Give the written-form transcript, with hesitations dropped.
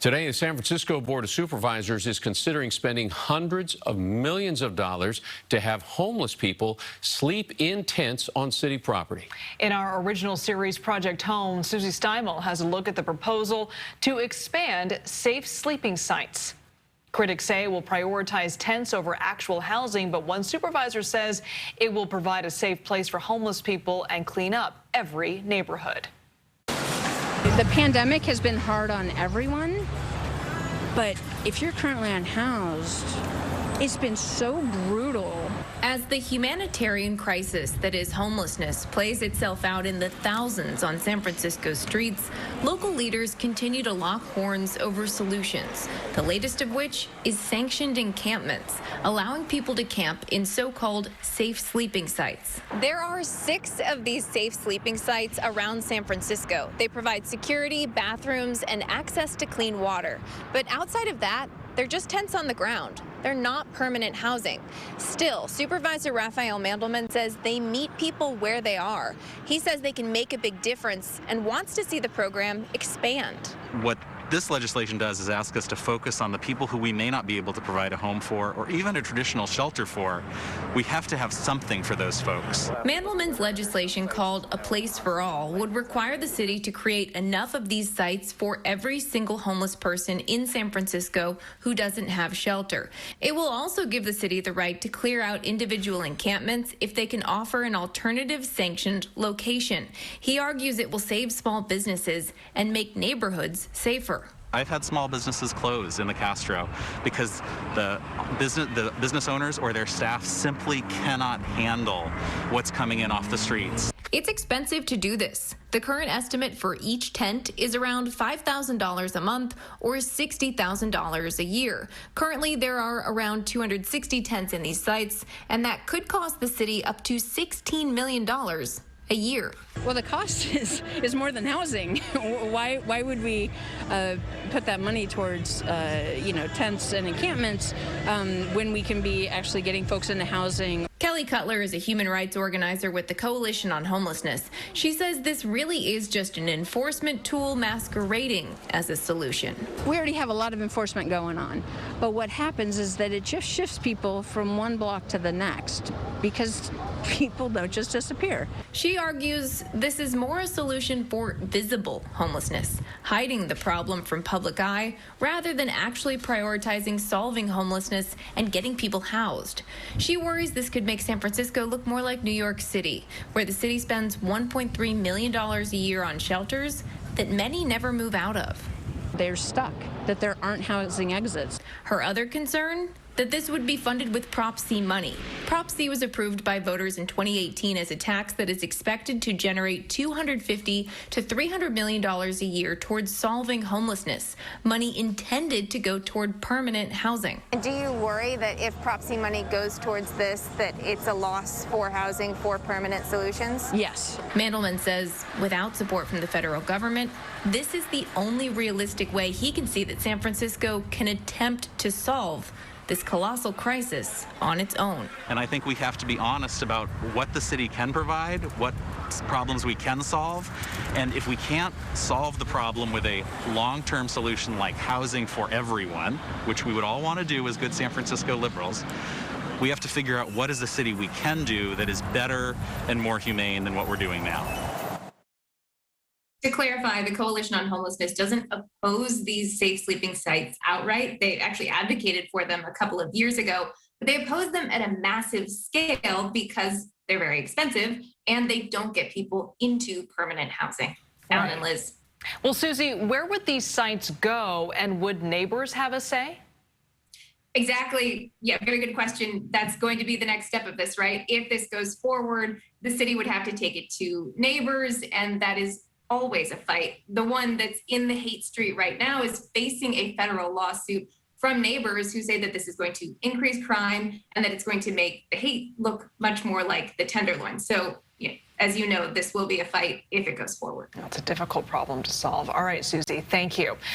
Today, the San Francisco Board of Supervisors is considering spending hundreds of millions of dollars to have homeless people sleep in tents on city property. In our original series, Project Home, Susie Steimle has a look at the proposal to expand safe sleeping sites. Critics say it will prioritize tents over actual housing, but one supervisor says it will provide a safe place for homeless people and clean up every neighborhood. The pandemic has been hard on everyone, but if you're currently unhoused, it's been so brutal. As the humanitarian crisis that is homelessness plays itself out in the thousands on San Francisco streets, local leaders continue to lock horns over solutions, the latest of which is sanctioned encampments, allowing people to camp in so-called safe sleeping sites. There are 6 of these safe sleeping sites around San Francisco. They provide security, bathrooms, and access to clean water. But outside of that, they're just tents on the ground. They're not permanent housing. Still, Supervisor Raphael Mandelman says they meet people where they are. He says they can make a big difference and wants to see the program expand. What this legislation does is ask us to focus on the people who we may not be able to provide a home for or even a traditional shelter for. We have to have something for those folks. Mandelman's legislation, called A Place for All, would require the city to create enough of these sites for every single homeless person in San Francisco who doesn't have shelter. It will also give the city the right to clear out individual encampments if they can offer an alternative sanctioned location. He argues it will save small businesses and make neighborhoods safer. I've had small businesses close in the Castro because the business owners or their staff simply cannot handle what's coming in off the streets. It's expensive to do this. The current estimate for each tent is around $5,000 a month or $60,000 a year. Currently, there are around 260 tents in these sites, and that could cost the city up to $16 million a year. Well, the cost is more than housing. Why would we put that money towards tents and encampments when we can be actually getting folks into housing? Kelly Cutler is a human rights organizer with the Coalition on Homelessness. She says this really is just an enforcement tool masquerading as a solution. We already have a lot of enforcement going on, but what happens is that it just shifts people from one block to the next because people don't just disappear. She argues this is more a solution for visible homelessness, hiding the problem from public eye rather than actually prioritizing solving homelessness and getting people housed. She worries this could make San Francisco look more like New York City, where the city spends $1.3 million a year on shelters that many never move out of. They're stuck, that there aren't housing exits. Her other concern? That this would be funded with Prop C money. Prop C was approved by voters in 2018 as a tax that is expected to generate $250 to $300 million a year towards solving homelessness, money intended to go toward permanent housing. And do you worry that if Prop C money goes towards this, that it's a loss for housing for permanent solutions? Yes. Mandelman says without support from the federal government, this is the only realistic way he can see that San Francisco can attempt to solve this colossal crisis on its own. And I think we have to be honest about what the city can provide, what problems we can solve, and if we can't solve the problem with a long-term solution like housing for everyone, which we would all want to do as good San Francisco liberals, we have to figure out what is the city we can do that is better and more humane than what we're doing now. To clarify, the Coalition on Homelessness doesn't oppose these safe sleeping sites outright. They actually advocated for them a couple of years ago, but they oppose them at a massive scale because they're very expensive and they don't get people into permanent housing. Alan and Liz. Well, Susie, where would these sites go, and would neighbors have a say? Exactly. Yeah, very good question. That's going to be the next step of this, right? If this goes forward, the city would have to take it to neighbors, and that is always a fight. The one that's in the hate street right now is facing a federal lawsuit from neighbors who say that this is going to increase crime and that it's going to make the hate look much more like the Tenderloin. So, as you know, this will be a fight if it goes forward. It's a difficult problem to solve. All right, Susie, thank you.